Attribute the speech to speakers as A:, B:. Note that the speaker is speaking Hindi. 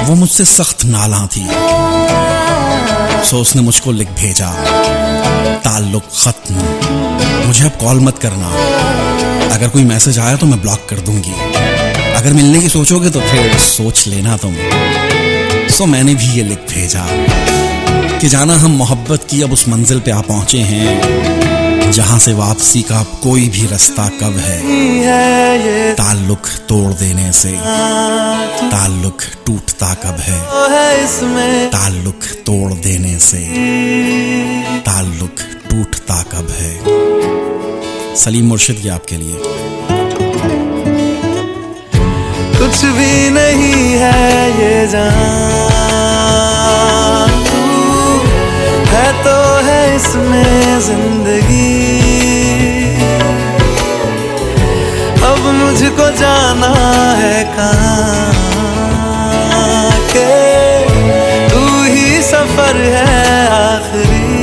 A: वो मुझसे सख्त नाला थी, सो उसने मुझको लिख भेजा, ताल्लुक खत्म, मुझे अब कॉल मत करना, अगर कोई मैसेज आया तो मैं ब्लॉक कर दूंगी, अगर मिलने की सोचोगे तो फिर सोच लेना तुम। सो मैंने भी ये लिख भेजा कि जाना हम मोहब्बत की अब उस मंजिल पे आ पहुंचे हैं जहां से वापसी का अब कोई भी रास्ता कब है। ताल्लुक तोड़ देने से ताल्लुक टूटता कब है, ताल्लुक तोड़ देने से ताल्लुक टूटता कब है। सलीम मुर्शिद ये आपके लिए।
B: कुछ भी नहीं है ये जान, है तो है इसमें जिंदगी, अब मुझको जाना है कहाँ के तू ही सफर है आखिरी।